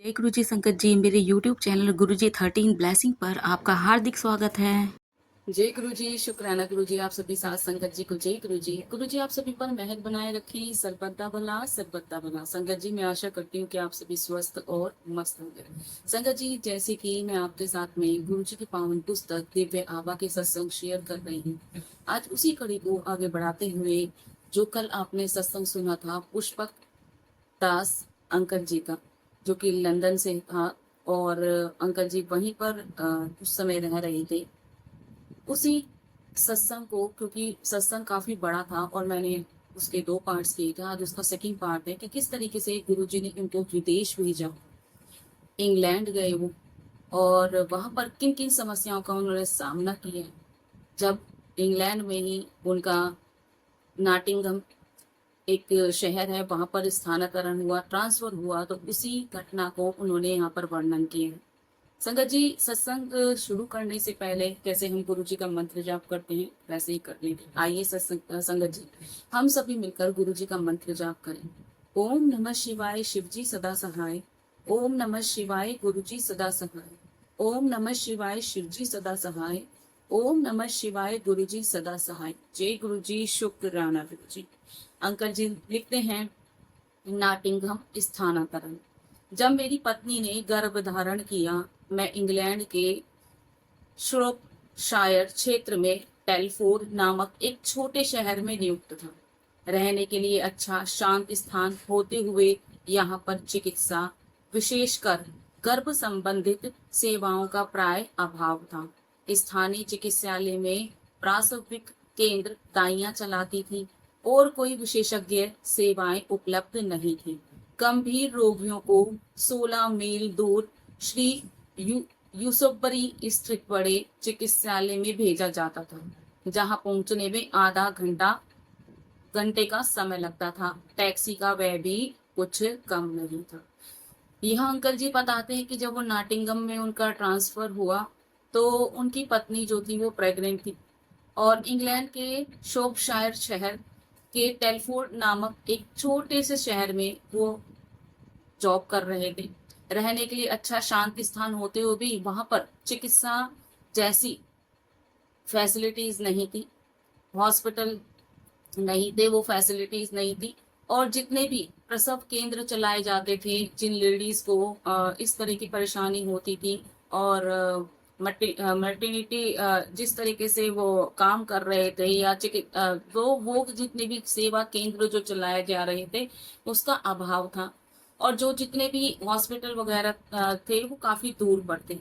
जय गुरु जी संगत जी, मेरे यूट्यूब चैनल गुरु जी 13 ब्लेसिंग पर आपका हार्दिक स्वागत है। जय गुरु जी, शुक्राना गुरु जी, आप सभी साथ संगत जी को जय गुरु जी। गुरु जी आप सभी पर मेहर बनाए रखें, सर्वदा भला सर्वदा भला। संगत जी मैं आशा करती हूँ कि आप सभी स्वस्थ और मस्त होंगे। संगत जी जैसे कि मैं आपके साथ में गुरु जी की पावन पुस्तक दिव्य आभा के सत्संग शेयर कर रही हूँ, आज उसी कड़ी को आगे बढ़ाते हुए जो कल आपने सत्संग सुना था पुष्पक दास अंकल जी का, जो कि लंदन से था और अंकल जी वहीं पर उस समय रह रहे थे। उसी सत्संग को, क्योंकि सत्संग काफी बड़ा था और मैंने उसके 2 पार्ट्स किए थे, आज उसका सेकंड पार्ट है कि किस तरीके से गुरुजी ने उनको विदेश भेजा, इंग्लैंड गए वो, और वहां पर किन किन समस्याओं का उन्होंने सामना किया जब इंग्लैंड में ही उनका नाटिंगम एक शहर है वहां पर स्थानांतरण हुआ, ट्रांसफर हुआ, तो उसी घटना को उन्होंने यहाँ पर वर्णन किया है। संगत जी सत्संग शुरू करने से पहले कैसे हम गुरु जी का मंत्र जाप करते हैं वैसे ही कर लेंगे। आइए सत्संग संगत जी हम सभी मिलकर गुरु जी का मंत्र जाप करें। ओम नमः शिवाय शिव जी सदा सहाय। ओम नमः शिवाय गुरु जी सदा सहाय। ओम नमः शिवाय शिव जी सदा सहाय। ओम नमः शिवाय गुरु जी सदा सहाय। जय गुरु जी, शुक्राना गुरु जी। अंकल जी लिखते हैं, नाटिंघम स्थानांतरण। जब मेरी पत्नी ने गर्भ धारण किया, मैं इंग्लैंड के श्रोपशायर क्षेत्र में टेलफोर्ड नामक एक छोटे शहर में नियुक्त था। रहने के लिए अच्छा शांत स्थान होते हुए यहाँ पर चिकित्सा, विशेषकर गर्भ संबंधित सेवाओं का प्राय अभाव था। स्थानीय चिकित्सालय में प्रासविक केंद्र दाइयां चलाती थी और कोई विशेषज्ञ सेवाएं उपलब्ध नहीं थी। गंभीर रोगियों को 16 मील दूर श्री यूसुफबरी स्थित बड़े चिकित्सालय में भेजा जाता था, जहां पहुंचने में आधा घंटे का समय लगता था। टैक्सी का व्यय भी कुछ कम नहीं था। यह अंकल जी बताते हैं कि जब वो नाटिंगम में उनका ट्रांसफर हुआ तो उनकी पत्नी जो थी वो प्रेग्नेंट थी और इंग्लैंड के शोपशायर शहर के टेलफोर्ड नामक एक छोटे से शहर में वो जॉब कर रहे थे। रहने के लिए अच्छा शांत स्थान होते हुए भी वहां पर चिकित्सा जैसी फैसिलिटीज नहीं थी, हॉस्पिटल नहीं थे, वो फैसिलिटीज नहीं थी। और जितने भी प्रसव केंद्र चलाए जाते थे, जिन लेडीज को इस तरह की परेशानी होती थी और मर्टिनिटी जिस तरीके से वो काम कर रहे थे या वो जितने भी सेवा केंद्र जो चलाए जा रहे थे उसका अभाव था। और जो जितने भी हॉस्पिटल वगैरह थे वो काफी दूर पड़ते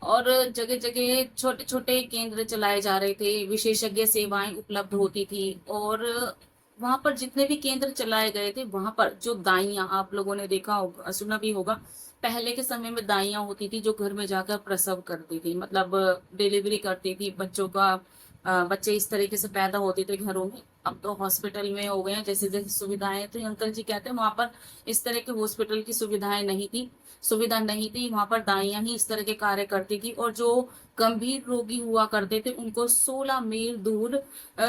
और जगह जगह छोटे छोटे केंद्र चलाए जा रहे थे, विशेषज्ञ सेवाएं उपलब्ध होती थी। और वहां पर जितने भी केंद्र चलाए गए थे वहां पर जो दाइयां, आप लोगों ने देखा होगा, सुना भी होगा, पहले के समय में दाइयां होती थी जो घर में जाकर प्रसव करती थी, मतलब डिलीवरी करती थी बच्चों का। बच्चे इस तरीके से पैदा होते थे घरों में। अब तो हॉस्पिटल में हो गए हैं जैसे जैसे सुविधाएं, तो अंकल जी कहते हैं वहां पर इस तरह के हॉस्पिटल की सुविधाएं नहीं थी, सुविधा नहीं थी। वहां पर दाइयां ही इस तरह के कार्य करती थी और जो गंभीर रोगी हुआ करते थे उनको 16 मील दूर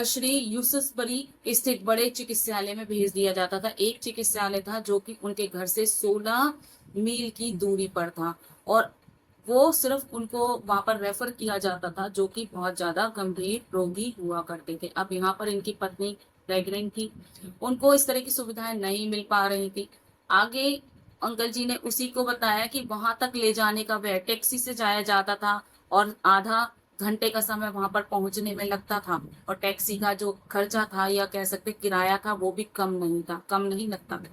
श्री यूसुफबरी स्थित बड़े चिकित्सालय में भेज दिया जाता था। एक चिकित्सालय था जो कि उनके घर से 16 मील की दूरी पर था और वो सिर्फ उनको वहां पर रेफर किया जाता था जो कि बहुत ज्यादा गंभीर रोगी हुआ करते थे। अब यहाँ पर इनकी पत्नी प्रेग्नेंट थी, उनको इस तरह की सुविधाएं नहीं मिल पा रही थी। आगे अंकल जी ने उसी को बताया कि वहां तक ले जाने का व्यय टैक्सी से जाया जाता था और आधा घंटे का समय वहां पर पहुंचने में लगता था। और टैक्सी का जो खर्चा था या कह सकते किराया था वो भी कम नहीं था, कम नहीं लगता था।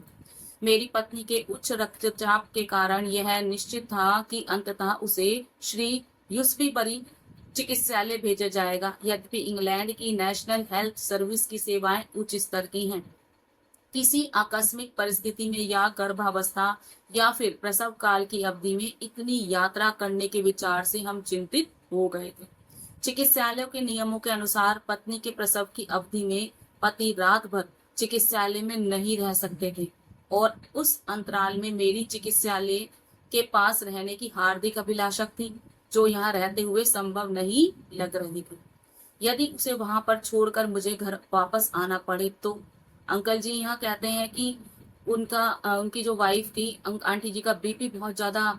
मेरी पत्नी के उच्च रक्तचाप के कारण यह निश्चित था कि अंततः उसे श्री यूसफीबरी चिकित्सालय भेजा जाएगा। यद्यपि इंग्लैंड की नेशनल हेल्थ सर्विस की सेवाएं उच्च स्तर की हैं, किसी आकस्मिक परिस्थिति में या गर्भावस्था या फिर प्रसव काल की अवधि में इतनी यात्रा करने के विचार से हम चिंतित हो गए थे। चिकित्सालयों के नियमों के अनुसार पत्नी के प्रसव की अवधि में पति रात भर चिकित्सालय में नहीं रह सकते थे और उस अंतराल में मेरी चिकित्सालय के पास रहने की हार्दिक अभिलाषा थी, जो यहाँ रहते हुए संभव नहीं लग रही थी। यदि उसे वहां पर छोड़कर मुझे घर वापस आना पड़े तो अंकल जी यहाँ कहते हैं कि उनकी जो वाइफ थी आंटी जी का बीपी बहुत ज्यादा,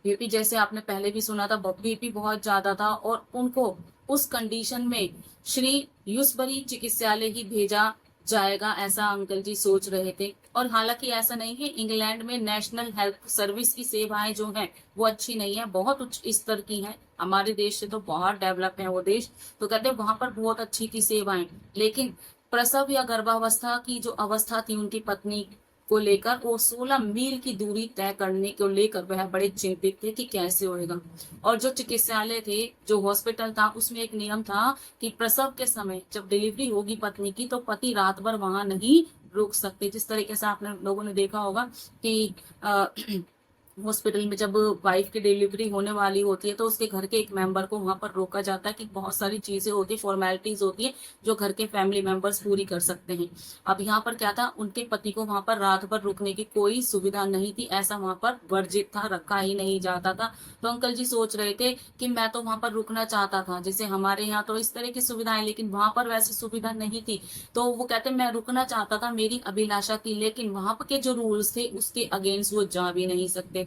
बीपी जैसे आपने पहले भी सुना था, बीपी बहुत ज्यादा था और उनको उस कंडीशन में श्री यूसबरी चिकित्सालय ही भेजा जाएगा, ऐसा अंकल जी सोच रहे थे। और हालांकि ऐसा नहीं है, इंग्लैंड में नेशनल हेल्थ सर्विस की सेवाएं जो हैं वो अच्छी नहीं है, बहुत उच्च स्तर की हैं, हमारे देश से तो बहुत डेवलप है वो देश। तो कहते हैं वहां पर बहुत अच्छी थी सेवाएं, लेकिन प्रसव या गर्भावस्था की जो अवस्था थी उनकी पत्नी को लेकर, वो 16 मील की दूरी तय करने को लेकर वह बड़े चिंतित थे कि कैसे होएगा। और जो चिकित्सालय थे, जो हॉस्पिटल था, उसमें एक नियम था कि प्रसव के समय जब डिलीवरी होगी पत्नी की, तो पति रात भर वहां नहीं रुक सकते। जिस तरीके से आपने लोगों ने देखा होगा कि हॉस्पिटल में जब वाइफ की डिलीवरी होने वाली होती है तो उसके घर के एक मेंबर को वहां पर रोका जाता है कि बहुत सारी चीजें होती है, फॉर्मेलिटीज होती है जो घर के फैमिली मेंबर्स पूरी कर सकते हैं। अब यहाँ पर क्या था, उनके पति को वहां पर रात भर रुकने की कोई सुविधा नहीं थी, ऐसा वहां पर वर्जित था, रखा ही नहीं जाता था। तो अंकल जी सोच रहे थे कि मैं तो वहां पर रुकना चाहता था, जैसे हमारे यहाँ तो इस तरह की सुविधाएं, लेकिन वहां पर वैसी सुविधा नहीं थी। तो वो कहते मैं रुकना चाहता था, मेरी अभिलाषा थी, लेकिन वहां पर के जो रूल्स थे उसके अगेंस्ट वो जा भी नहीं सकते थे।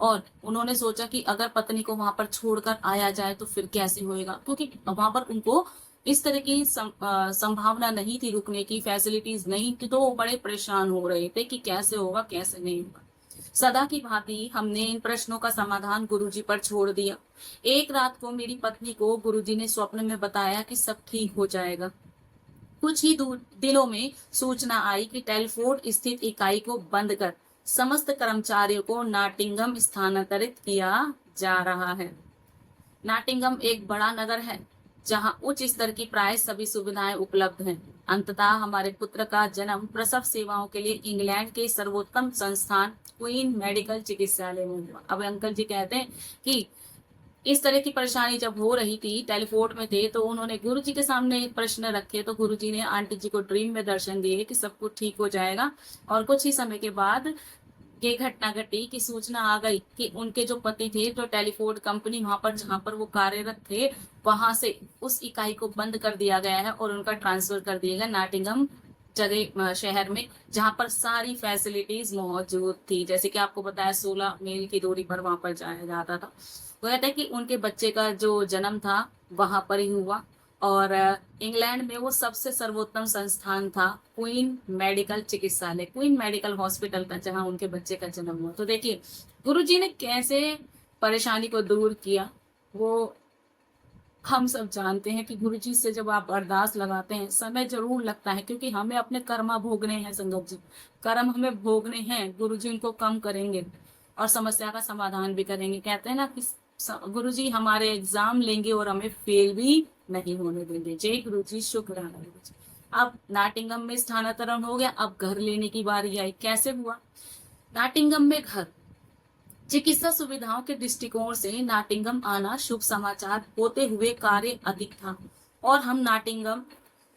और उन्होंने सोचा कि अगर पत्नी को वहां पर छोड़कर आया जाए तो फिर कैसे होएगा, क्योंकि वहां पर उनको इस तरह की संभावना नहीं थी, रुकने की फैसिलिटीज नहीं थी। तो वो बड़े परेशान हो रहे थे कि कैसे होगा कैसे नहीं होगा। सदा की भांति हमने इन प्रश्नों का समाधान गुरुजी पर छोड़ दिया। एक रात को मेरी पत्नी को गुरुजी ने स्वप्न में बताया कि सब ठीक हो जाएगा। कुछ ही दिनों में सूचना आई कि टेलफोर्ड स्थित इकाई को बंद कर समस्त कर्मचारियों को नॉटिंघम स्थानांतरित किया जा रहा है। नॉटिंघम एक बड़ा नगर है जहां उच्च स्तर की प्राय सभी सुविधाएं उपलब्ध हैं। अंततः हमारे पुत्र का जन्म प्रसव सेवाओं के लिए इंग्लैंड के सर्वोत्तम संस्थान क्वीन मेडिकल चिकित्सालय में हुआ। अब अंकल जी कहते हैं कि इस तरह की परेशानी जब हो रही थी, टेलीफोर्ड में थे, तो उन्होंने गुरुजी के सामने प्रश्न रखे, तो गुरुजी ने आंटी जी को ड्रीम में दर्शन दिए कि सब कुछ ठीक हो जाएगा। और कुछ ही समय के बाद ये घटना घटी कि सूचना आ गई कि उनके जो पति थे, जो टेलीफोन कंपनी वहां पर जहां पर वो कार्यरत थे, वहां से उस इकाई को बंद कर दिया गया है और उनका ट्रांसफर कर दिया गया नॉटिंघम जगह शहर में, जहां पर सारी फैसिलिटीज मौजूद थी। जैसे कि आपको बताया 16 मील की दूरी पर वहां पर जाया जाता था। वो कहते हैं कि उनके बच्चे का जो जन्म था वहां पर ही हुआ। और इंग्लैंड में वो सबसे सर्वोत्तम संस्थान था क्वीन मेडिकल चिकित्सालय, क्वीन मेडिकल हॉस्पिटल था, जहां उनके बच्चे का जन्म हुआ। तो देखिए गुरुजी ने कैसे परेशानी को दूर किया, वो हम सब जानते हैं कि गुरुजी से जब आप अरदास लगाते हैं समय जरूर लगता है, क्योंकि हमें अपने कर्मा भोगने हैं। संगत जी, कर्म हमें भोगने हैं, गुरुजी उनको कम करेंगे और समस्या का समाधान भी करेंगे। कहते हैं ना कि गुरुजी हमारे एग्जाम लेंगे और हमें फेल भी नहीं होने देंगे। जय गुरुजी, शुक्राना गुरुजी। अब नॉटिंघम में स्थानांतरण हो गया, अब घर लेने की बारी आई। कैसे हुआ? नॉटिंघम में घर, चिकित्सा सुविधाओं के दृष्टिकोण से नॉटिंघम आना शुभ समाचार होते हुए कार्य अधिक था, और हम नॉटिंघम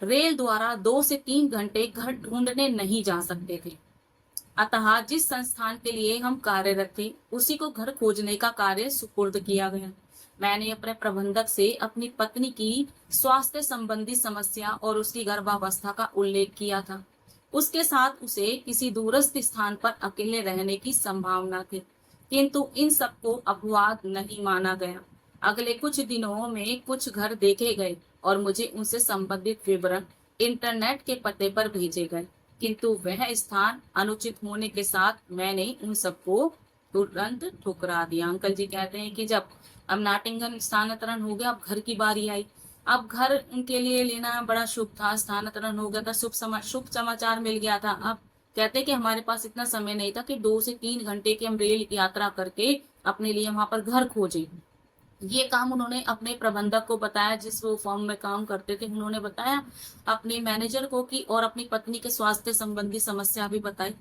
रेल द्वारा 2 से 3 घंटे घर ढूंढने नहीं जा सकते थे। अतः जिस संस्थान के लिए हम कार्यरत थे उसी को घर खोजने का कार्य सुपुर्द किया गया। मैंने अपने प्रबंधक से अपनी पत्नी की स्वास्थ्य संबंधी समस्या और उसकी गर्भावस्था का उल्लेख किया था। उसके साथ उसे किसी दूरस्थ स्थान पर अकेले रहने की संभावना थी, किंतु इन सबको अपवाद नहीं माना गया। अगले कुछ दिनों में कुछ घर देखे गए और मुझे उनसे संबंधित विवरण इंटरनेट के पते पर भेजे गए, किंतु वह स्थान अनुचित होने के साथ मैंने उन सबको तुरंत ठुकरा दिया। अंकल जी कहते हैं कि जब अब नॉटिंघम स्थानांतरण हो गया, अब घर की बारी आई। अब घर उनके लिए लेना बड़ा शुभ था, स्थानांतरण हो गया था, शुभ समाचार मिल गया था। अब कहते हैं कि हमारे पास इतना समय नहीं था कि 2 से 3 घंटे की हम रेल यात्रा करके अपने लिए वहां पर घर खोजें। ये काम उन्होंने अपने प्रबंधक को बताया, जिस वो फॉर्म में काम करते थे, उन्होंने बताया अपने मैनेजर को की, और अपनी पत्नी के स्वास्थ्य संबंधी समस्या भी बताई।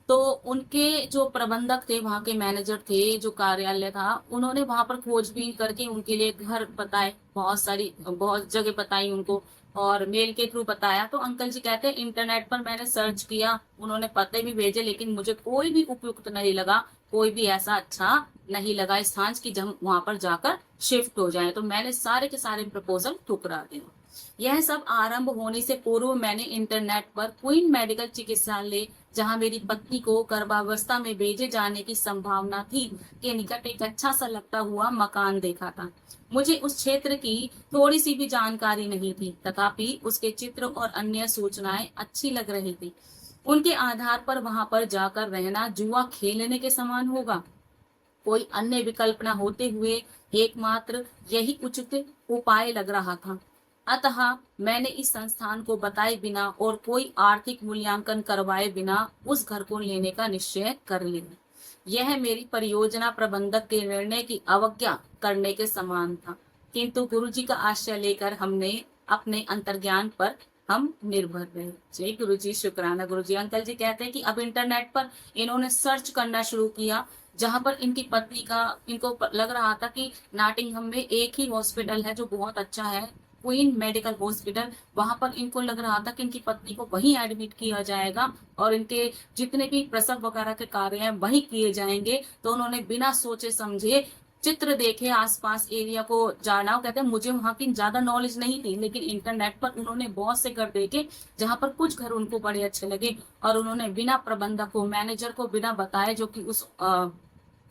तो उनके जो प्रबंधक थे, वहां के मैनेजर थे, जो कार्यालय था, उन्होंने वहां पर खोजबीन करके उनके लिए घर बताए, बहुत जगह बताई उनको, और मेल के थ्रू बताया। तो अंकल जी कहते हैं इंटरनेट पर मैंने सर्च किया, उन्होंने पते भी भेजे, लेकिन मुझे कोई भी उपयुक्त नहीं लगा, कोई भी ऐसा अच्छा नहीं लगा स्थान की जब वहां पर जाकर शिफ्ट हो जाए। तो मैंने सारे के सारे प्रपोजल ठुकरा दिए। यह सब आरंभ होने से पूर्व मैंने इंटरनेट पर क्वीन मेडिकल चिकित्सालय, जहां मेरी पत्नी को गर्भावस्था में भेजे जाने की संभावना थी, के निकट एक अच्छा सा लगता हुआ मकान देखा था। मुझे उस क्षेत्र की थोड़ी सी भी जानकारी नहीं थी, तथापि उसके चित्र और अन्य सूचनाएं अच्छी लग रही थी। उनके आधार पर वहां पर जाकर रहना जुआ खेलने के समान होगा। कोई अन्य विकल्प न होते हुए एकमात्र यही उचित उपाय लग रहा था। अतः मैंने इस संस्थान को बताए बिना और कोई आर्थिक मूल्यांकन करवाए बिना उस घर को लेने का निश्चय कर लिया। यह मेरी परियोजना प्रबंधक के निर्णय की अवज्ञा करने के समान था, किंतु गुरुजी का आश्रय लेकर हमने अपने अंतर्ज्ञान पर हम निर्भर रहे। जय गुरुजी, शुक्राना गुरुजी। अंकल जी कहते हैं कि अब इंटरनेट पर इन्होंने सर्च करना शुरू किया, जहां पर इनकी पत्नी का, इनको लग रहा था कि नॉटिंघम में एक ही हॉस्पिटल है जो बहुत अच्छा है, क्वीन मेडिकल हॉस्पिटल। वहां पर इनको लग रहा था कि इनकी पत्नी को वहीं एडमिट किया जाएगा और इनके जितने भी प्रसव वगैरह के कार्य हैं वहीं किए जाएंगे। तो उन्होंने बिना सोचे समझे, चित्र देखे, आसपास एरिया को जाना। कहते हैं मुझे वहां की ज्यादा नॉलेज नहीं थी, लेकिन इंटरनेट पर उन्होंने बहुत से घर देखे जहां पर कुछ घर उनको बड़े अच्छे लगे, और उन्होंने बिना प्रबंधक को, मैनेजर को बिना बताए, जो कि उस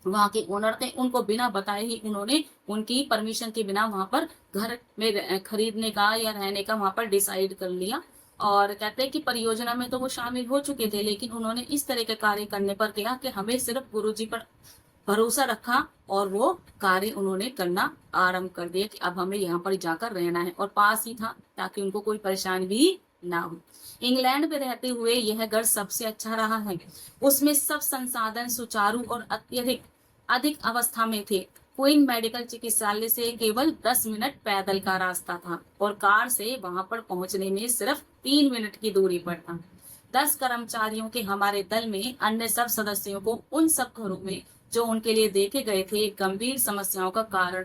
वहां के ओनर थे, उनको बिना बताए ही उन्होंने उनकी परमिशन के बिना वहां पर घर में खरीदने का या रहने का वहां पर डिसाइड कर लिया। और कहते हैं कि परियोजना में तो वो शामिल हो चुके थे, लेकिन उन्होंने इस तरह के कार्य करने पर किया कि हमें सिर्फ गुरुजी पर भरोसा रखा और वो कार्य उन्होंने करना आरंभ कर दिया कि अब हमें यहाँ पर जाकर रहना है, और पास ही था ताकि उनको कोई परेशानी भी ना हो। इंग्लैंड में रहते हुए यह घर सबसे अच्छा रहा है। उसमें सब संसाधन सुचारू और अत्यधिक अधिक अवस्था में थे। क्वीन मेडिकल चिकित्सालय से केवल 10 मिनट पैदल का रास्ता था और कार से वहां पर पहुंचने में सिर्फ 3 मिनट की दूरी पर था। 10 कर्मचारियों के हमारे दल में अन्य सब सदस्यों को उन सब घरों में जो उनके लिए देखे गए थे गंभीर समस्याओं का कारण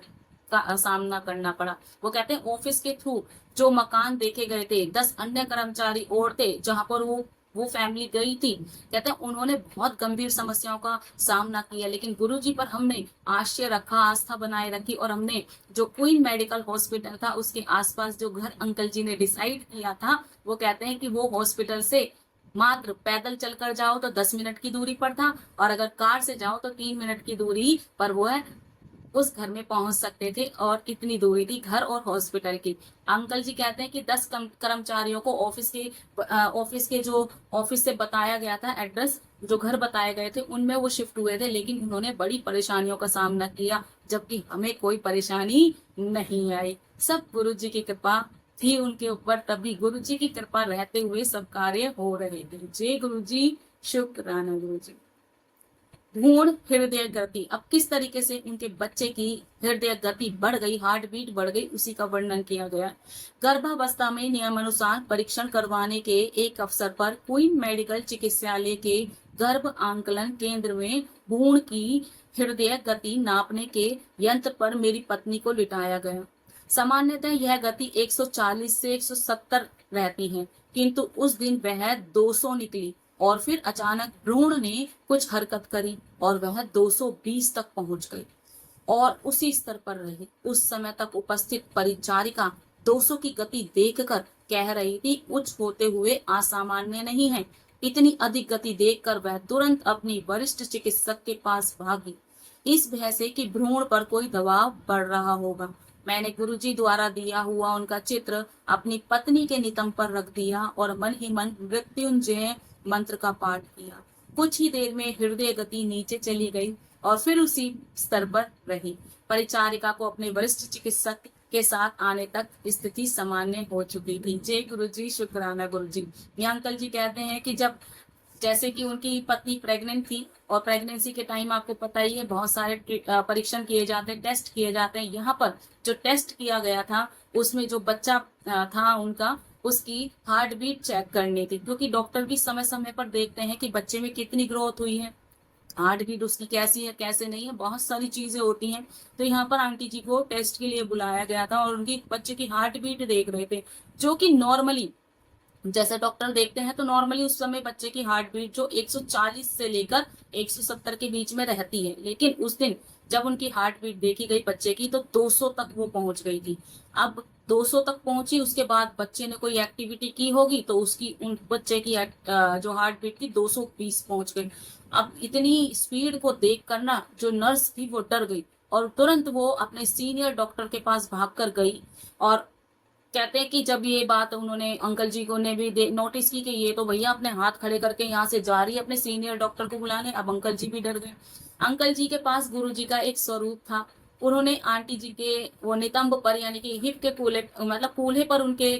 का सामना करना पड़ा। वो कहते हैं ऑफिस के थ्रू जो मकान देखे गए थे, 10 अन्य कर्मचारी और थे जहां पर वो फैमिली गई थी। कहते हैं उन्होंने बहुत गंभीर समस्याओं का सामना किया, लेकिन गुरुजी पर हमने आश्रय रखा, आस्था बनाए रखी, और हमने जो क्वीन मेडिकल हॉस्पिटल था उसके आसपास जो घर अंकल जी ने डिसाइड किया था, वो कहते हैं कि वो हॉस्पिटल से मात्र पैदल चलकर जाओ तो 10 मिनट की दूरी पर था, और अगर कार से जाओ तो 3 मिनट की दूरी पर वो है उस घर में पहुंच सकते थे, और इतनी दूरी थी घर और हॉस्पिटल की। अंकल जी कहते हैं कि 10 कर्मचारियों को ऑफिस से बताया गया था एड्रेस, जो घर बताए गए थे उनमें वो शिफ्ट हुए थे, लेकिन उन्होंने बड़ी परेशानियों का सामना किया, जबकि हमें कोई परेशानी नहीं आई। सब गुरु जी की कृपा थी उनके ऊपर, तभी गुरु जी की कृपा रहते हुए सब कार्य हो रहे थे। जय गुरु जी, शुक्राना गुरु जी। भ्रूण हृदय गति, अब किस तरीके से उनके बच्चे की हृदय गति बढ़ गई, हार्ट बीट बढ़ गई, उसी का वर्णन किया गया। गर्भावस्था में नियमानुसार परीक्षण करवाने के एक अवसर पर क्वीन मेडिकल चिकित्सालय के गर्भ आंकलन केंद्र में भ्रूण की हृदय गति नापने के यंत्र पर मेरी पत्नी को लिटाया गया। सामान्यतः यह गति 140 से 170 रहती है, किंतु उस दिन वह 200 निकली, और फिर अचानक भ्रूण ने कुछ हरकत करी और वह 220 तक पहुंच गई और उसी स्तर पर रही। उस समय तक उपस्थित परिचारिका 200 की गति देखकर कह रही थी उच्च होते हुए असामान्य नहीं है। इतनी अधिक गति देखकर वह तुरंत अपनी वरिष्ठ चिकित्सक के पास भागी, इस भय से कि भ्रूण पर कोई दबाव बढ़ रहा होगा। मैंने गुरुजी द्वारा दिया हुआ उनका चित्र अपनी पत्नी के नितंब पर रख दिया और मन ही मन मृत्युंजय मंत्र का पाठ किया। कुछ ही देर में हृदय गति नीचे चली गई और फिर उसी स्तर पर रही। परिचारिका को अपने वरिष्ठ चिकित्सक के साथ आने तक स्थिति सामान्य हो चुकी थी। जय गुरुजी, शुक्राना गुरुजी। ये अंकल जी कहते हैं कि जब जैसे कि उनकी पत्नी प्रेग्नेंट थी और प्रेगनेंसी के टाइम आपको पता ही है बहुत सारे परीक्षण किए जाते हैं, टेस्ट किए जाते हैं। यहाँ पर जो टेस्ट किया गया था उसमें जो बच्चा था उनका, उसकी हार्ट बीट चेक करनी थी, क्योंकि डॉक्टर भी समय समय पर देखते हैं कि बच्चे में कितनी ग्रोथ हुई है, हार्ट बीट उसकी कैसी है कैसे नहीं है, बहुत सारी चीजें होती हैं। तो यहाँ पर आंटी जी को टेस्ट के लिए बुलाया गया था और उनकी बच्चे की हार्ट बीट देख रहे थे, जो कि नॉर्मली जैसे डॉक्टर देखते हैं तो नॉर्मली उस समय बच्चे की हार्ट बीट जो 140 से लेकर 170 के बीच में रहती है, लेकिन उस दिन जब उनकी हार्ट बीट देखी गई बच्चे की तो 200 तक वो पहुंच गई थी। अब 200 तक पहुंची, उसके बाद बच्चे ने कोई एक्टिविटी की होगी तो उसकी उन बच्चे की जो हार्ट बीट थी 220 पहुंच गई। अब इतनी स्पीड को देख कर ना जो नर्स थी वो डर गई और तुरंत वो अपने सीनियर डॉक्टर के पास भाग कर गई। और कहते हैं कि जब ये बात उन्होंने अंकल जी को ने भी नोटिस की कि ये तो भैया अपने हाथ खड़े करके यहाँ से जा रही है अपने सीनियर डॉक्टर को बुलाने, अब अंकल जी भी डर गए। अंकल जी के पास गुरु जी का एक स्वरूप था। उन्होंने आंटी जी के वो नितंब पर यानी कि हिप के कूल्हे मतलब कूल्हे पर उनके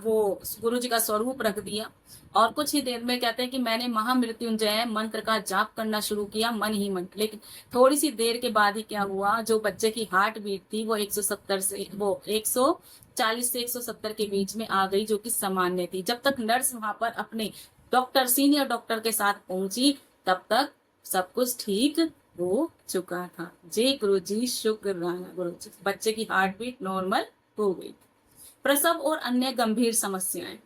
वो गुरु जी का स्वरूप रख दिया। और कुछ ही देर में कहते हैं कि मैंने महामृत्युंजय मंत्र का जाप करना शुरू किया मन ही मन। लेकिन थोड़ी सी देर के बाद ही क्या हुआ, जो बच्चे की हार्ट बीट थी वो 170 से वो 140 से 170 के बीच में आ गई, जो कि सामान्य थी। जब तक नर्स वहां पर अपने डॉक्टर सीनियर डॉक्टर के साथ पहुंची तब तक सब कुछ ठीक हो चुका था। जय गुरु जी, शुक्राना गुरु जी, बच्चे की हार्ट बीट नॉर्मल हो गई। प्रसव और अन्य गंभीर समस्याएं।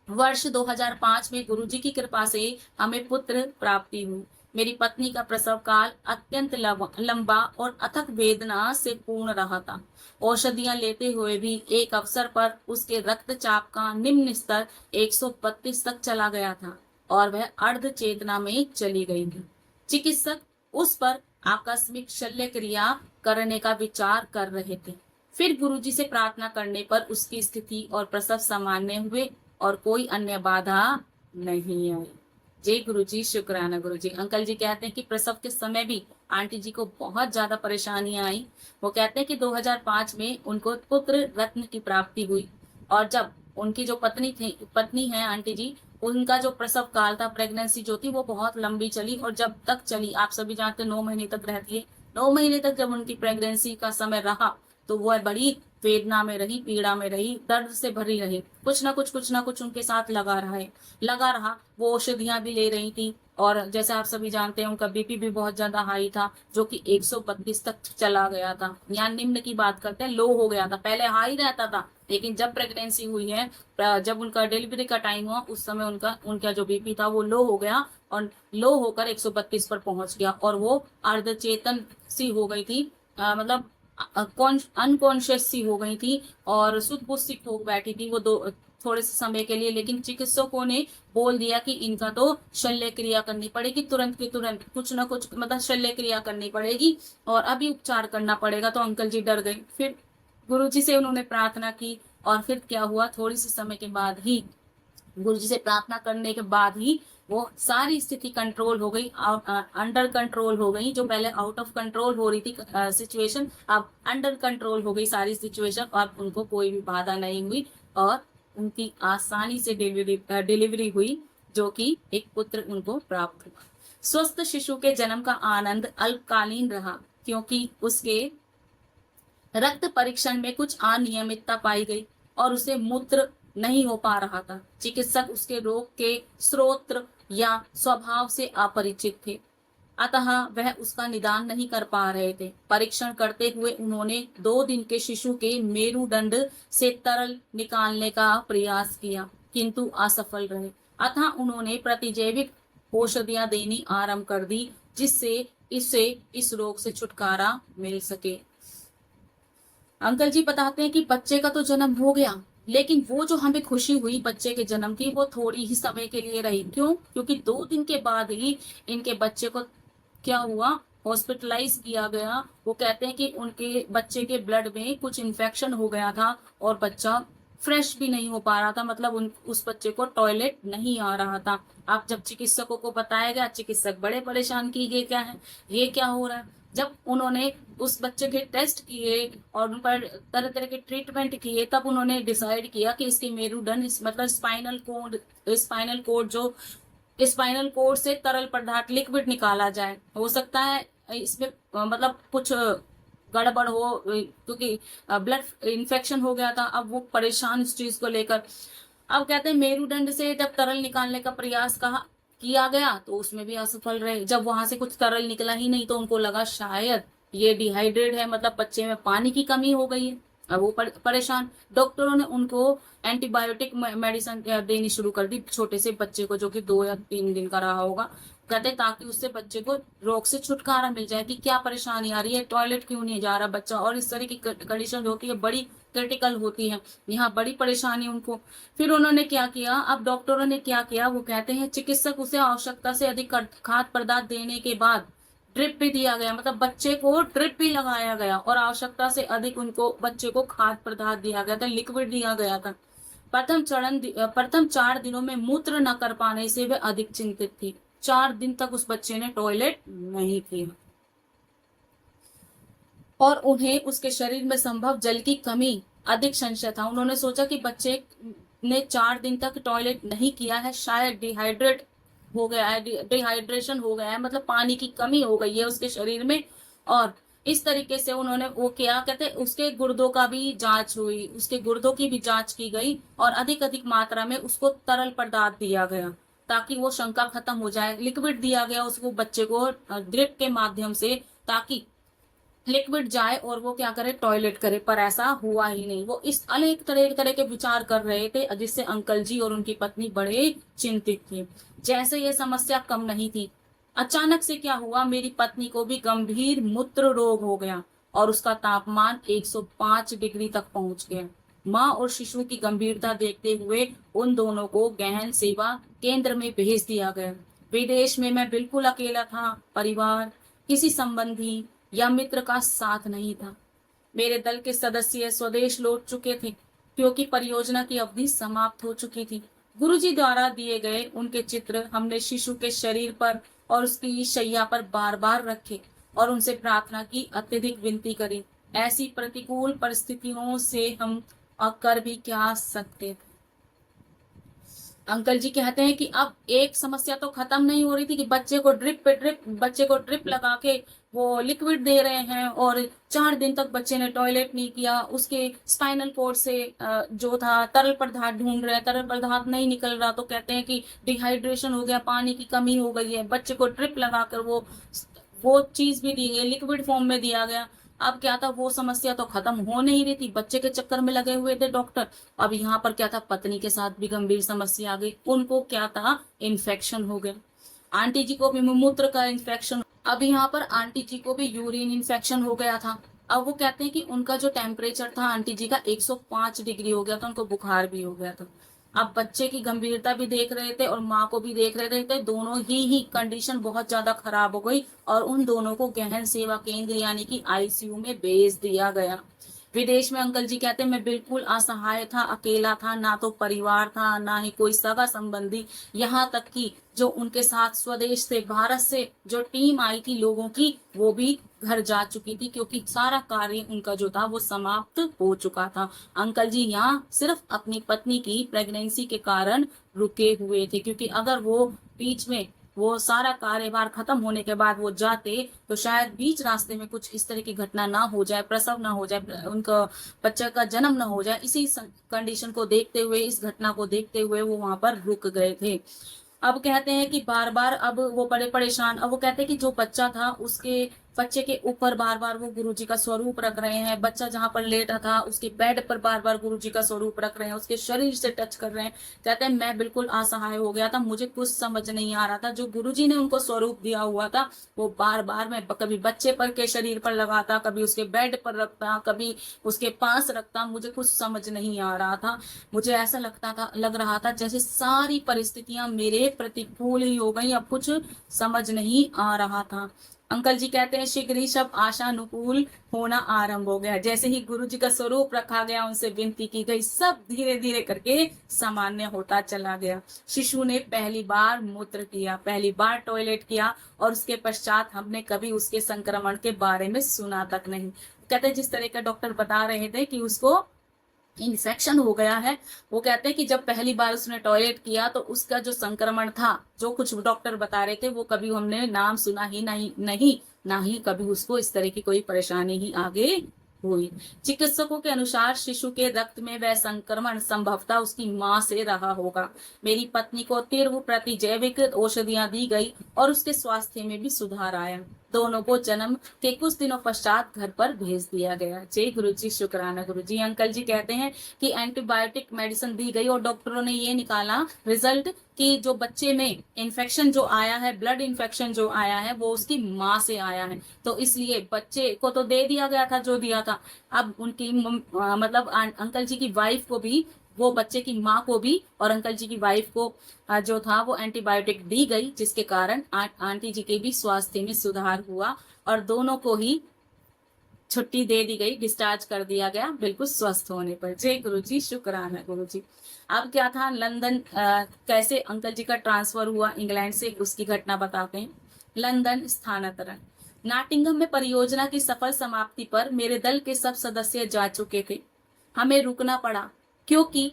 वर्ष 2005 में गुरुजी की कृपा से हमें पुत्र प्राप्ति हुई। मेरी पत्नी का प्रसव काल अत्यंत लंबा और अथक वेदना से पूर्ण रहा था। औषधियां लेते हुए भी एक अवसर पर उसके रक्तचाप का निम्न स्तर 132 तक चला गया था और वह अर्ध चेतना में चली गई थी। चिकित्सक उस पर आकस्मिक शल्य क्रिया करने का विचार कर रहे थे। फिर गुरुजी से प्रार्थना करने पर उसकी स्थिति और प्रसव सामान्य हुए और कोई अन्य बाधा नहीं आई। जय गुरु जी, शुक्राना गुरु जी। अंकल जी कहते हैं कि प्रसव के समय भी आंटी जी को बहुत ज्यादा परेशानियां आई। वो कहते हैं कि 2005 में उनको पुत्र रत्न की प्राप्ति हुई और जब उनकी जो पत्नी है आंटी जी, उनका जो प्रसव काल था, प्रेगनेंसी जो थी वो बहुत लंबी चली और जब तक चली, आप सभी जानते 9 महीने तक रहती है। 9 महीने तक जब उनकी प्रेगनेंसी का समय रहा तो वह बड़ी वेदना में रही, पीड़ा में रही, दर्द से भरी रही। कुछ ना कुछ उनके साथ लगा रहा। वो औषधियां भी ले रही थी और जैसे आप सभी जानते हैं उनका बीपी भी बहुत ज्यादा हाई था, जो कि 132 तक चला गया था। यहाँ निम्न की बात करते हैं, लो हो गया था। पहले हाई रहता था लेकिन जब प्रेगनेंसी हुई है, जब उनका डिलीवरी का टाइम हुआ उस समय उनका उनका जो बीपी था वो लो हो गया और लो होकर 132 पर पहुंच गया और वो अर्धचेतन सी हो गई थी। मतलब अनकॉन्शियस सी हो गई थी और सुध सी हो बैठी थी वो थोड़े से समय के लिए। लेकिन चिकित्सकों ने बोल दिया कि इनका तो शल्य क्रिया करनी पड़ेगी, तुरंत के तुरंत कुछ ना कुछ मतलब शल्य क्रिया करनी पड़ेगी और अभी उपचार करना पड़ेगा। तो अंकल जी डर गए। फिर गुरुजी से उन्होंने प्रार्थना की और फिर क्या हुआ, थोड़ी सी समय के बाद ही गुरुजी से प्रार्थना करने के बाद ही वो सारी स्थिति कंट्रोल हो गई, अंडर कंट्रोल हो गई। जो पहले आउट ऑफ कंट्रोल हो रही थी सिचुएशन, अब अंडर कंट्रोल हो गई सारी सिचुएशन और उनको कोई भी बाधा नहीं हुई और उनकी आसानी से डिलीवरी हुई, जो कि एक पुत्र उनको प्राप्त हुआ। स्वस्थ शिशु के जन्म का आनंद अल्पकालीन रहा क्योंकि उसके रक्त परीक्षण में कुछ अनियमितता पाई गई और उसे मूत्र नहीं हो पा रहा था। चिकित्सक उसके रोग के स्रोत या स्वभाव से अपरिचित थे, अतः वह उसका निदान नहीं कर पा रहे थे। परीक्षण करते हुए उन्होंने 2 दिन के शिशु के मेरुदंड से तरल निकालने का प्रयास किया किंतु असफल रहे। अतः उन्होंने प्रतिजैविक औषधियां देनी आरंभ कर दी जिससे इसे इस रोग से छुटकारा मिल सके। अंकल जी बताते हैं कि बच्चे का तो जन्म हो गया, लेकिन वो जो हमें खुशी हुई बच्चे के जन्म की वो थोड़ी ही समय के लिए रही। क्यों? क्योंकि 2 दिन के बाद ही इनके बच्चे को क्या हुआ, हॉस्पिटलाइज किया गया। वो कहते हैं कि उनके बच्चे के ब्लड में कुछ इन्फेक्शन हो गया था और बच्चा फ्रेश भी नहीं हो पा रहा था, मतलब उस बच्चे को टॉयलेट नहीं आ रहा था। अब जब चिकित्सकों को बताया गया, चिकित्सक बड़े परेशान की गए, क्या है ये, क्या हो रहा है। जब उन्होंने उस बच्चे के टेस्ट किए और उन पर तरह तरह के ट्रीटमेंट किए, तब उन्होंने डिसाइड किया कि इसकी मेरुदंड मतलब स्पाइनल कोड जो स्पाइनल कोड से तरल पदार्थ लिक्विड निकाला जाए। हो सकता है इसमें मतलब कुछ गड़बड़ हो क्योंकि ब्लड इन्फेक्शन हो गया था। अब वो परेशान इस चीज को लेकर। अब कहते हैं मेरुदंड से जब तरल निकालने का प्रयास किया गया तो उसमें भी असफल रहे। जब वहां से कुछ तरल निकला ही नहीं तो उनको लगा शायद ये डिहाइड्रेट है, मतलब बच्चे में पानी की कमी हो गई है। अब वो परेशान। डॉक्टरों ने उनको एंटीबायोटिक मेडिसिन देनी शुरू कर दी छोटे से बच्चे को, जो कि 2 या 3 दिन का रहा होगा। कहते ताकि उससे बच्चे को रोग से छुटकारा मिल जाए, कि क्या परेशानी आ रही है, टॉयलेट क्यों नहीं जा रहा बच्चा, और इस तरह की कंडीशन जो होती है बड़ी क्रिटिकल होती है, यहाँ बड़ी परेशानी उनको। फिर उन्होंने क्या किया, अब डॉक्टरों ने क्या किया, वो कहते हैं चिकित्सक उसे आवश्यकता से अधिक खाद्य पदार्थ देने के बाद ड्रिप भी दिया गया, मतलब बच्चे को ड्रिप भी लगाया गया, और आवश्यकता से अधिक उनको बच्चे को खाद्य पदार्थ दिया गया था, लिक्विड दिया गया था। प्रथम 4 दिनों में मूत्र न कर पाने से वे अधिक चिंतित थी। 4 दिन तक उस बच्चे ने टॉयलेट नहीं किया, और उन्हें उसके शरीर में संभव जल की कमी अधिक संशय था। उन्होंने सोचा कि बच्चे ने 4 दिन तक टॉयलेट नहीं किया है, शायद डिहाइड्रेट हो गया है, डिहाइड्रेशन हो गया है, मतलब पानी की कमी हो गई है उसके शरीर में। और इस तरीके से उन्होंने वो क्या कहते, उसके गुर्दों का भी जांच हुई, उसके गुर्दों की भी जांच की गई, और अधिक अधिक मात्रा में उसको तरल पदार्थ दिया गया ताकि वो शंका खत्म हो जाए। लिक्विड दिया गया उसको बच्चे को ड्रिप के माध्यम से, ताकि लिक्विड जाए और वो क्या करे, टॉयलेट करे। पर ऐसा हुआ ही नहीं। वो इस अनेक तरह के विचार कर रहे थे, जिससे अंकल जी और उनकी पत्नी बड़े चिंतित थे। जैसे ये समस्या कम नहीं थी, अचानक से क्या हुआ, मेरी पत्नी को भी गंभीर मूत्र रोग हो गया, और उसका तापमान 105 डिग्री तक पहुंच गया। माँ और शिशु की गंभीरता देखते हुए उन दोनों को गहन सेवा केंद्र में भेज दिया गया। विदेश में मैं बिल्कुल अकेला था, परिवार, किसी संबंधी या मित्र का साथ नहीं था। मेरे दल के सदस्य स्वदेश लौट चुके थे, क्योंकि परियोजना की अवधि समाप्त हो चुकी थी। गुरुजी द्वारा दिए गए उनके चित्र हमने शिशु के शरीर पर और उसकी शैया पर बार बार रखे, और उनसे प्रार्थना की, अत्यधिक विनती करी। ऐसी प्रतिकूल परिस्थितियों से हम कर भी क्या सकते थे। अंकल जी कहते हैं कि अब एक समस्या तो खत्म नहीं हो रही थी, कि बच्चे को ड्रिप लगा के वो लिक्विड दे रहे हैं, और 4 दिन तक बच्चे ने टॉयलेट नहीं किया। उसके स्पाइनल कोर्ड से जो था तरल पदार्थ ढूंढ रहे हैं, तरल पदार्थ नहीं निकल रहा, तो कहते हैं कि डिहाइड्रेशन हो गया, पानी की कमी हो गई है। बच्चे को ड्रिप लगाकर वो चीज भी दी गई, लिक्विड फॉर्म में दिया गया। अब क्या था, वो समस्या तो खत्म हो नहीं रही थी, बच्चे के चक्कर में लगे हुए थे डॉक्टर। अब यहाँ पर क्या था, पत्नी के साथ भी गंभीर समस्या आ गई। उनको क्या था, इन्फेक्शन हो गया। आंटी जी को भी मूत्र का इन्फेक्शन। अब यहाँ पर आंटी जी को भी यूरिन इन्फेक्शन हो गया था। अब वो कहते हैं कि उनका जो टेम्परेचर था आंटी जी का 105 डिग्री हो गया था, उनको बुखार भी हो गया था। अब बच्चे की गंभीरता भी देख रहे थे और माँ को भी देख रहे थे, दोनों ही कंडीशन बहुत ज्यादा खराब हो गई, और उन दोनों को गहन सेवा केंद्र यानी कि आईसीयू में भेज दिया गया। विदेश में अंकल जी कहते हैं मैं बिल्कुल असहाय था, अकेला था, ना तो परिवार था, ना ही कोई सगा संबंधी। यहाँ तक कि जो उनके साथ स्वदेश से, भारत से जो टीम आई थी लोगों की, वो भी घर जा चुकी थी, क्योंकि सारा कार्य उनका जो था वो समाप्त हो चुका था। अंकल जी यहाँ सिर्फ अपनी पत्नी की प्रेगनेंसी के कारण रुके हुए थे, क्योंकि अगर वो बीच में वो सारा कार्यभार खत्म होने के बाद वो जाते, तो शायद बीच रास्ते में कुछ इस तरह की घटना ना हो जाए, प्रसव ना हो जाए, उनका बच्चा का जन्म ना हो जाए। इसी कंडीशन को देखते हुए, इस घटना को देखते हुए वो वहां पर रुक गए थे। अब कहते हैं कि बार बार अब वो बड़े परेशान। अब वो कहते हैं कि जो बच्चा था, उसके बच्चे के ऊपर बार बार वो गुरुजी का स्वरूप रख रहे हैं, बच्चा जहां पर लेटा था उसके बेड पर बार बार गुरुजी का स्वरूप रख रहे हैं, उसके शरीर से टच कर रहे हैं। कहते हैं मैं बिल्कुल असहाय हो गया था, मुझे कुछ समझ नहीं आ रहा था। जो गुरुजी ने उनको स्वरूप दिया हुआ था, वो बार बार मैं कभी बच्चे पर के शरीर पर लगाता, कभी उसके बेड पर रखता, कभी उसके पास रखता, मुझे कुछ समझ नहीं आ रहा था। मुझे ऐसा लग रहा था जैसे सारी परिस्थितियां मेरे प्रतिकूल ही हो गई, अब कुछ समझ नहीं आ रहा था। अंकल जी कहते हैं शीघ्र ही सब आशानुकूल होना आरंभ हो गया। जैसे ही गुरु जी का स्वरूप रखा गया, उनसे विनती की गई, सब धीरे धीरे करके सामान्य होता चला गया। शिशु ने पहली बार मूत्र किया, पहली बार टॉयलेट किया, और उसके पश्चात हमने कभी उसके संक्रमण के बारे में सुना तक नहीं। कहते जिस तरह का डॉक्टर बता रहे थे कि उसको इन्फेक्शन हो गया है, वो कहते हैं कि जब पहली बार उसने टॉयलेट किया तो उसका जो संक्रमण था, जो कुछ डॉक्टर बता रहे थे, वो कभी हमने नाम सुना ही नहीं ना ही कभी उसको इस तरह की कोई परेशानी ही आगे हुई। चिकित्सकों के अनुसार शिशु के रक्त में वह संक्रमण संभवतः उसकी मां से रहा होगा। मेरी पत्नी को तीव्र प्रतिजैविक औषधियां दी गई और उसके स्वास्थ्य में भी सुधार आया। दोनों को जन्म के कुछ दिनों पश्चात घर पर भेज दिया गया। जय गुरु जी, शुक्राना गुरु जी। अंकल जी कहते हैं कि एंटीबायोटिक मेडिसिन दी गई और डॉक्टरों ने ये निकाला रिजल्ट कि जो बच्चे में इन्फेक्शन जो आया है, ब्लड इन्फेक्शन जो आया है, वो उसकी माँ से आया है। तो इसलिए बच्चे को तो दे दिया गया था जो दिया था, अब उनकी मतलब अंकल जी की वाइफ को भी, वो बच्चे की माँ को भी और अंकल जी की वाइफ को जो था वो एंटीबायोटिक दी गई, जिसके कारण आंटी जी के भी स्वास्थ्य में सुधार हुआ और दोनों को ही छुट्टी दे दी गई, डिस्चार्ज कर दिया गया बिल्कुल स्वस्थ होने पर। जय गुरु जी, शुक्राना गुरु जी। अब क्या था, लंदन कैसे अंकल जी का ट्रांसफर हुआ इंग्लैंड से, उसकी घटना बताते हैं। लंदन स्थानांतरण। नॉटिंघम में परियोजना की सफल समाप्ति पर मेरे दल के सब सदस्य जा चुके थे। हमें रुकना पड़ा क्योंकि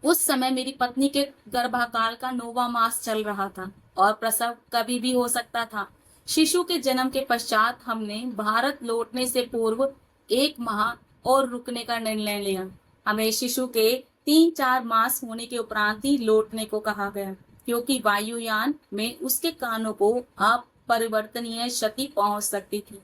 उस समय मेरी पत्नी के गर्भाकाल का 9वां मास चल रहा था और प्रसव कभी भी हो सकता था। शिशु के जन्म के पश्चात हमने भारत लौटने से पूर्व 1 माह और रुकने का निर्णय लिया। हमें शिशु के 3-4 मास होने के उपरांत ही लौटने को कहा गया, क्योंकि वायुयान में उसके कानों को अपरिवर्तनीय क्षति पहुंच सकती थी।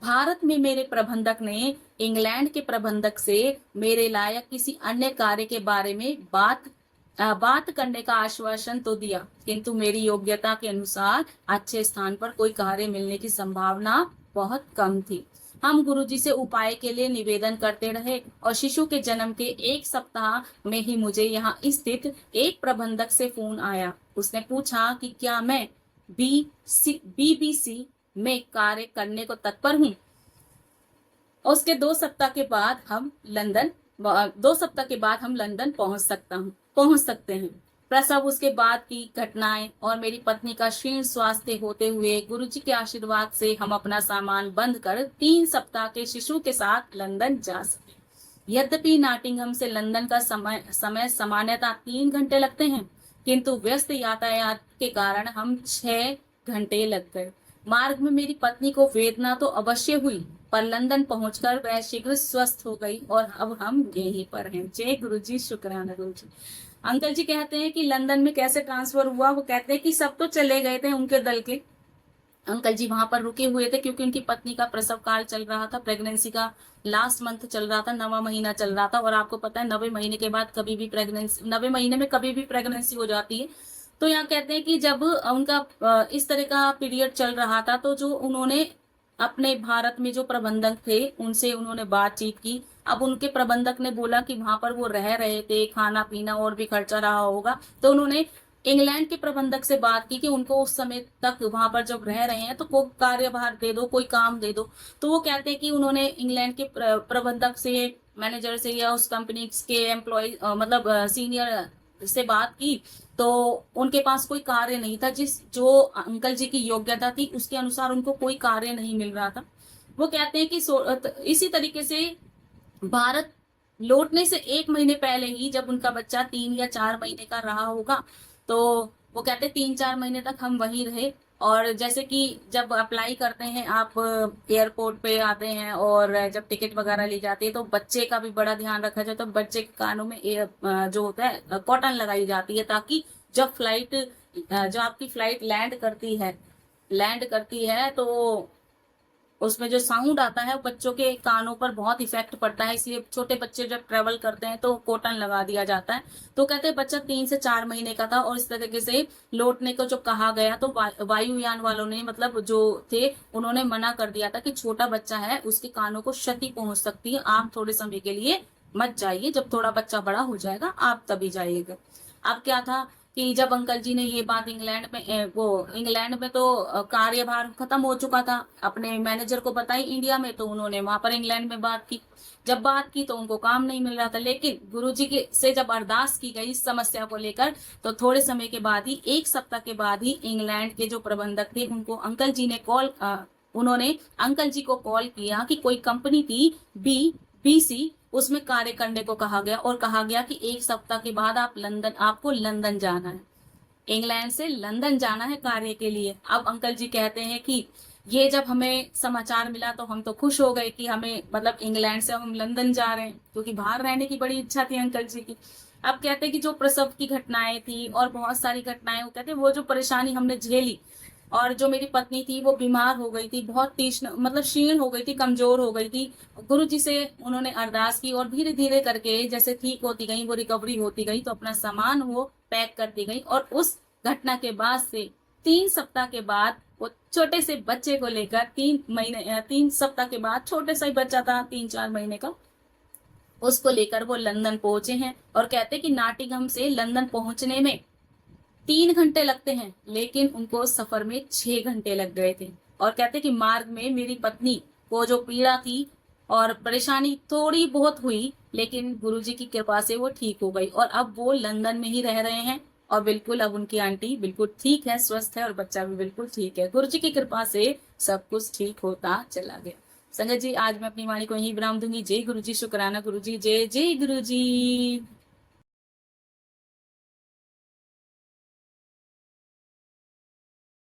भारत में मेरे प्रबंधक ने इंग्लैंड के प्रबंधक से मेरे लायक किसी अन्य कार्य के बारे में बात करने का आश्वासन तो दिया, किंतु मेरी योग्यता के अनुसार अच्छे स्थान पर कोई कार्य मिलने की संभावना बहुत कम थी। हम गुरुजी से उपाय के लिए निवेदन करते रहे और शिशु के जन्म के 1 सप्ताह में ही मुझे यहाँ स्थित एक प्रबंधक से फोन आया। उसने पूछा कि क्या मैं BBC में कार्य करने को तत्पर हूँ। उसके 2 सप्ताह के बाद हम लंदन पहुंच सकते हैं। प्रसव, उसके बाद की घटनाएं और मेरी पत्नी का क्षीण स्वास्थ्य होते हुए गुरुजी के आशीर्वाद से हम अपना सामान बंद कर 3 सप्ताह के शिशु के साथ लंदन जा सके। यद्यपि नॉटिंघम से लंदन का समय सामान्यतः 3 घंटे लगते हैं, किंतु व्यस्त यातायात के कारण हम 6 घंटे लग गए। मार्ग में मेरी पत्नी को वेदना तो अवश्य हुई, पर लंदन पहुंचकर वह शीघ्र स्वस्थ हो गई और अब हम यहीं पर हैं। जय गुरु जी, शुक्राना गुरु जी। अंकल जी कहते हैं कि लंदन में कैसे ट्रांसफर हुआ। वो कहते हैं कि सब तो चले गए थे उनके दल के, अंकल जी वहां पर रुके हुए थे क्योंकि उनकी पत्नी का प्रसव काल चल रहा था, प्रेगनेंसी का लास्ट मंथ चल रहा था, 9वां महीना चल रहा था। और आपको पता है 90 महीने के बाद कभी भी प्रेगनेंसी, 90 महीने में कभी भी प्रेगनेंसी हो जाती है। तो यहाँ कहते हैं कि जब उनका इस तरह का पीरियड चल रहा था, तो जो उन्होंने अपने भारत में जो प्रबंधक थे उनसे उन्होंने बातचीत की। अब उनके प्रबंधक ने बोला कि वहां पर वो रह रहे थे, खाना पीना और भी खर्चा रहा होगा, तो उन्होंने इंग्लैंड के प्रबंधक से बात की कि उनको उस समय तक वहां पर जब रह रहे हैं तो कोई कार्यभार दे दो, कोई काम दे दो। तो वो कहते हैं कि उन्होंने इंग्लैंड के प्रबंधक से, मैनेजर से या उस कंपनी के एम्प्लॉय मतलब सीनियर से बात की, तो उनके पास कोई कार्य नहीं था। जो अंकल जी की योग्यता थी उसके अनुसार उनको कोई कार्य नहीं मिल रहा था। वो कहते हैं कि इसी तरीके से भारत लौटने से 1 महीने पहले ही जब उनका बच्चा 3 या 4 महीने का रहा होगा, तो वो कहते 3-4 महीने तक हम वहीं रहे। और जैसे कि जब अप्लाई करते हैं आप, एयरपोर्ट पे आते हैं और जब टिकट वगैरह ली जाती है तो बच्चे का भी बड़ा ध्यान रखा जाए। तो बच्चे के कानों में जो होता है कॉटन लगाई जाती है, ताकि जब जो आपकी फ्लाइट लैंड करती है तो उसमें जो साउंड आता है बच्चों के कानों पर बहुत इफेक्ट पड़ता है, इसलिए छोटे बच्चे जब ट्रेवल करते हैं तो कॉटन लगा दिया जाता है। तो कहते हैं बच्चा 3 से 4 महीने का था और इस तरीके से लौटने को जो कहा गया, तो वायुयान वालों ने, मतलब जो थे, उन्होंने मना कर दिया था कि छोटा बच्चा है, उसके कानों को क्षति पहुंच सकती है, आप थोड़े समय के लिए मत जाइए, जब थोड़ा बच्चा बड़ा हो जाएगा आप तभी जाइएगा। अब क्या था कि जब अंकल जी ने ये बात इंग्लैंड में तो कार्यभार खत्म हो चुका था, अपने मैनेजर को बताई इंडिया में, तो उन्होंने वहां पर इंग्लैंड में बात की। जब बात की तो उनको काम नहीं मिल रहा था, लेकिन गुरुजी के से जब अरदास की गई इस समस्या को लेकर, तो थोड़े समय के बाद ही, 1 सप्ताह के बाद ही, इंग्लैंड के जो प्रबंधक थे उनको उन्होंने अंकल जी को कॉल किया कि कोई कंपनी थी BBC, उसमें कार्य करने को कहा गया और कहा गया कि 1 सप्ताह के बाद आपको लंदन जाना है, इंग्लैंड से लंदन जाना है कार्य के लिए। अब अंकल जी कहते हैं कि ये जब हमें समाचार मिला तो हम तो खुश हो गए कि हमें, मतलब इंग्लैंड से हम लंदन जा रहे हैं, क्योंकि बाहर रहने की बड़ी इच्छा थी अंकल जी की। अब कहते हैं कि जो प्रसव की घटनाएं थी और बहुत सारी घटनाएं, वो कहते हैं वो जो परेशानी हमने झेली, और जो मेरी पत्नी थी वो बीमार हो गई थी, बहुत तीक्ष्ण मतलब क्षीण हो गई थी, कमजोर हो गई थी। गुरु जी से उन्होंने अरदास की और धीरे धीरे करके जैसे ठीक होती गई, वो रिकवरी होती गई, तो अपना सामान वो पैक करती गई। और उस घटना के बाद से 3 सप्ताह के बाद वो छोटे से बच्चे को लेकर 3 सप्ताह के बाद, छोटे सा ही बच्चा था 3-4 महीने का, उसको लेकर वो लंदन पहुंचे हैं। और कहते कि नाटिगम से लंदन पहुंचने में 3 घंटे लगते हैं, लेकिन उनको सफर में 6 घंटे लग गए थे। और कहते कि मार्ग में मेरी पत्नी को जो पीड़ा थी और परेशानी थोड़ी बहुत हुई, लेकिन गुरुजी की कृपा से वो ठीक हो गई और अब वो लंदन में ही रह रहे हैं। और बिल्कुल अब उनकी आंटी बिल्कुल ठीक है, स्वस्थ है, और बच्चा भी बिल्कुल ठीक है। गुरुजी की कृपा से सब कुछ ठीक होता चला गया। संगत जी, आज मैं अपनी वाणी को यही विराम दूंगी। जय गुरुजी, शुक्राना गुरुजी, जय जय गुरुजी।